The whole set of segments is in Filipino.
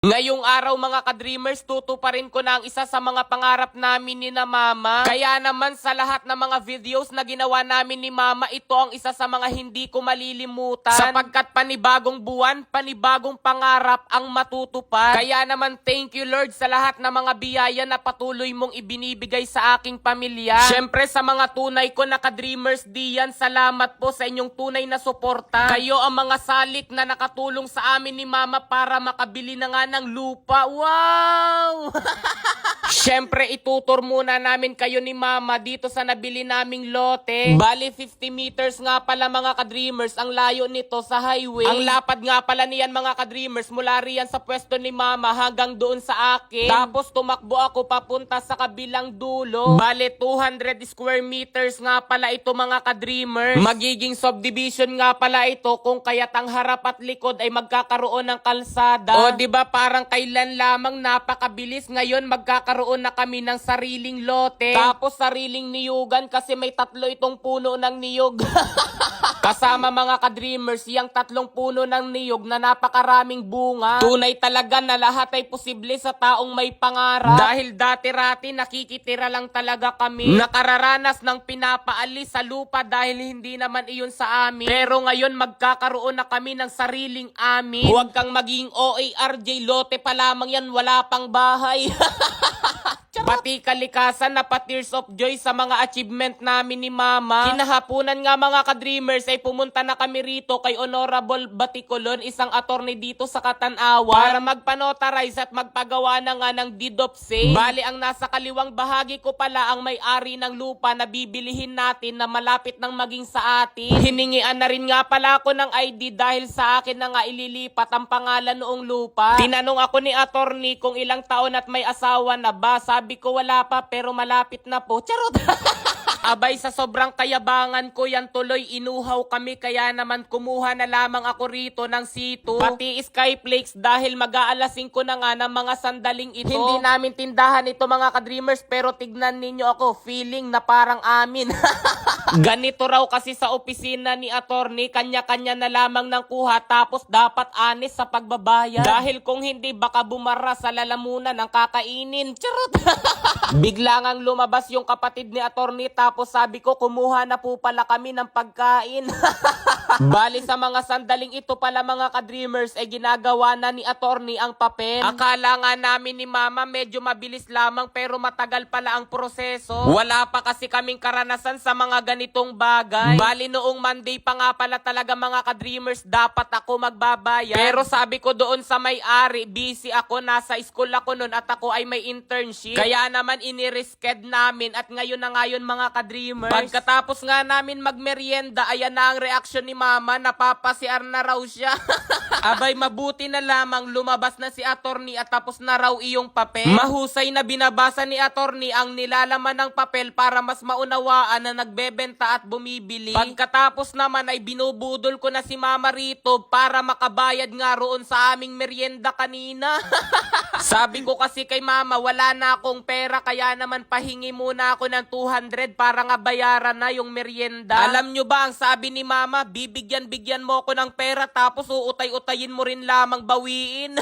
Ngayong araw mga ka-dreamers, tutuparin ko na ang isa sa mga pangarap namin ni na Mama. Kaya naman sa lahat ng mga videos na ginawa namin ni Mama, ito ang isa sa mga hindi ko malilimutan. Sapagkat panibagong buwan, panibagong pangarap ang matutupad. Kaya naman thank you Lord sa lahat ng mga biyaya na patuloy mong ibinibigay sa aking pamilya. Syempre sa mga tunay ko na ka-dreamers diyan, salamat po sa inyong tunay na suporta. Kayo ang mga salik na nakatulong sa amin ni Mama para makabili na nga ng lupa. Wow! Siyempre, itutur muna namin kayo ni Mama dito sa nabili naming lote. Bali, 50 meters nga pala mga ka-dreamers ang layo nito sa highway. Ang lapad nga pala niyan mga ka-dreamers mula riyan sa pwesto ni Mama hanggang doon sa akin. Tapos tumakbo ako papunta sa kabilang dulo. Bali, 200 square meters nga pala ito mga ka-dreamers. Magiging subdivision nga pala ito kung kaya't ang harap at likod ay magkakaroon ng kalsada. O diba parang kailan lamang napakabilis, ngayon magkakaroon na kami ng sariling lote. Tapos sariling niyugan kasi may 3 itong puno ng niyog. Kasama mga ka-dreamers, yung 3 puno ng niyog na napakaraming bunga. Tunay talaga na lahat ay posible sa taong may pangarap. Dahil dati-rati nakikitira lang talaga kami. Nakararanas ng pinapaalis sa lupa dahil hindi naman iyon sa amin. Pero ngayon magkakaroon na kami ng sariling amin. Huwag kang maging OARJ, lote pa lamang yan, wala pang bahay. Pati kalikasan na pa-tears of joy sa mga achievement namin ni Mama. Kinahapunan nga mga ka-dreamers ay pumunta na kami rito kay Honorable Baticolon, isang attorney dito sa Katanawa, para magpanotarize at magpagawa na nga ng deed of sale. Bali, ang nasa kaliwang bahagi ko pala ang may-ari ng lupa na bibilihin natin na malapit nang maging sa atin. Hiningian na rin nga pala ako ng ID dahil sa akin na nga ililipat ang pangalan noong lupa. Tinanong ako ni attorney kung ilang taon at may asawa na ba. Sabi ko wala pa pero malapit na po. Charot! Abay, sa sobrang kayabangan ko yan tuloy inuhaw kami, kaya naman kumuha na lamang ako rito ng C2 pati Skyflakes dahil mag-aalasing ko na nga ng mga sandaling ito. Hindi namin tindahan ito mga ka-dreamers pero tignan ninyo ako, feeling na parang amin. Ganito raw kasi sa opisina ni attorney, kanya-kanya na lamang ng kuha tapos dapat honest sa pagbabayad. Dahil kung hindi baka bumara sa lalamunan ang kakainin. Charot! Bigla ngang lumabas yung kapatid ni attorney tapos sabi ko kumuha na po pala kami ng pagkain. Bali sa mga sandaling ito pala mga ka-dreamers ay ginagawa na ni attorney ang papel. Akala nga namin ni Mama medyo mabilis lamang pero matagal pala ang proseso. Wala pa kasi kaming karanasan sa mga ganitong bagay. Bali noong Monday pa nga pala talaga mga ka-dreamers dapat ako magbabayad. Pero sabi ko doon sa may-ari, busy ako, nasa school ako noon at ako ay may internship. Kaya naman inirisked namin at ngayon na ngayon mga ka-dreamers. Pagkatapos nga namin magmerienda, ayan na ang reaksyon ni Mama, napapasiar na raw siya. Abay, mabuti na lamang lumabas na si attorney at tapos na raw iyong papel. Mahusay na binabasa ni attorney ang nilalaman ng papel para mas maunawaan na nagbebenta at bumibili. Pagkatapos naman ay binubudol ko na si Mama rito para makabayad nga roon sa aming merienda kanina. Sabi ko kasi kay Mama, wala na akong pera kaya naman pahingi muna ako ng 200 para nga bayaran na yung merienda. Alam nyo ba ang sabi ni Mama, bibigyan mo ako ng pera tapos uutay-utayin mo rin lamang bawiin.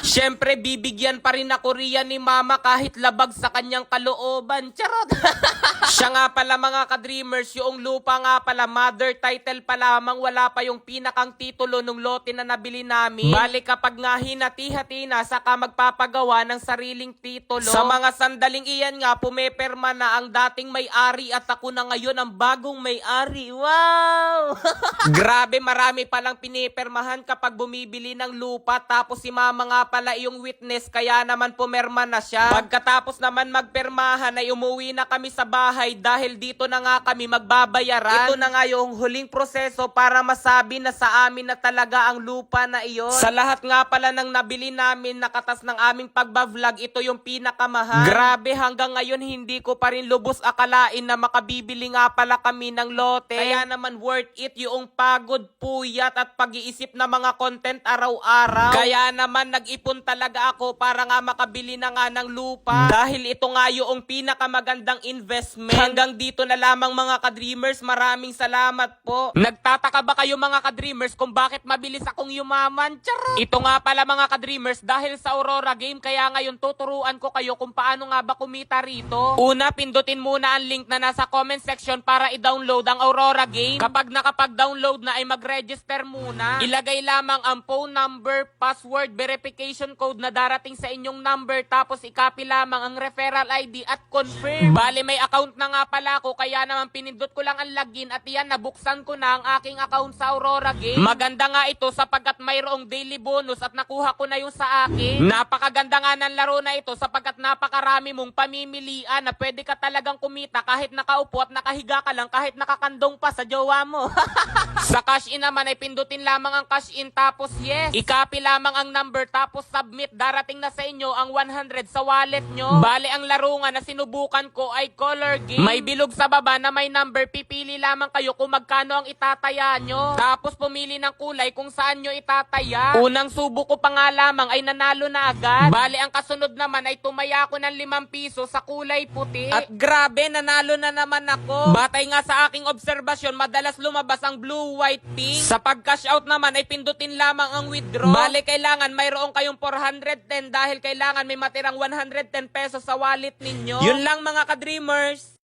Siyempre bibigyan pa rin ako riyan ni Mama kahit labag sa kanyang kalooban. Charot! Siya nga pala mga ka-dreamers, yung lupa nga pala mother title pa lamang, wala pa yung pinakang titulo nung lote na nabili namin. Bali kapag nga hinati-hati na saka magpapagawa ng sariling titulo. Sa mga sandaling iyan nga pumeperma na ang dating may-ari at ako na ngayon ang bagong may-ari. Wow! Grabe, marami palang pinipermahan kapag bumibili ng lupa tapos si Mama nga pala yung witness kaya naman pumerma na siya. Pagkatapos naman magpermahan ay umuwi na kami sa bahay dahil dito na nga kami magbabayaran. Ito na nga yung huling proseso para masabi na sa amin na talaga ang lupa na iyon. Sa lahat nga pala ng nabili namin nakatas ng aming pagbablog, ito yung pinakamahal. Grabe, hanggang ngayon hindi ko pa rin lubos akalain na makabibili nga pala kami ng lote. Kaya naman worth it yung pagod, puyat at pag-iisip na mga content araw-araw. Kaya naman nag-ipon nag-iipon talaga ako para nga makabili na nga ng lupa. Dahil ito nga yung pinakamagandang investment. Hanggang dito na lamang mga ka-dreamers. Maraming salamat po. Nagtataka ba kayo mga ka-dreamers kung bakit mabilis akong yumaman? Charot! Ito nga pala mga ka-dreamers, dahil sa Aurora game, kaya ngayon tuturuan ko kayo kung paano nga ba kumita rito. Una, pindutin muna ang link na nasa comment section para i-download ang Aurora game. Kapag nakapag-download na ay mag-register muna. Ilagay lamang ang phone number, password, verification code na darating sa inyong number, tapos i-copy lamang ang referral ID at confirm. Bale, may account na nga pala ako, kaya naman pinindot ko lang ang login at iyan, nabuksan ko na ang aking account sa Aurora game. Maganda nga ito sapagkat mayroong daily bonus at nakuha ko na yung sa akin. Napakaganda nga ng laro na ito sapagkat napakarami mong pamimilian na pwede ka talagang kumita kahit nakaupo at nakahiga ka lang, kahit nakakandong pa sa jowa mo. Sa cash in naman ay pindutin lamang ang cash in tapos yes. I-copy lamang ang number tapos submit. Darating na sa inyo ang 100 sa wallet nyo. Bale, ang laro nga na sinubukan ko ay color game. May bilog sa baba na may number. Pipili lamang kayo kung magkano ang itataya nyo. Tapos pumili ng kulay kung saan nyo itataya. Unang subo ko pa nga lamang ay nanalo na agad. Bale, ang kasunod naman ay tumaya ko ng 5 piso sa kulay puti. At grabe, nanalo na naman ako. Batay nga sa aking obserbasyon, madalas lumabas ang blue, white, pink. Sa pag-cash out naman ay pindutin lamang ang withdraw. Bale, kailangan mayroong kayong 410 dahil kailangan may matirang 110 pesos sa wallet ninyo. Yun lang mga ka-dreamers.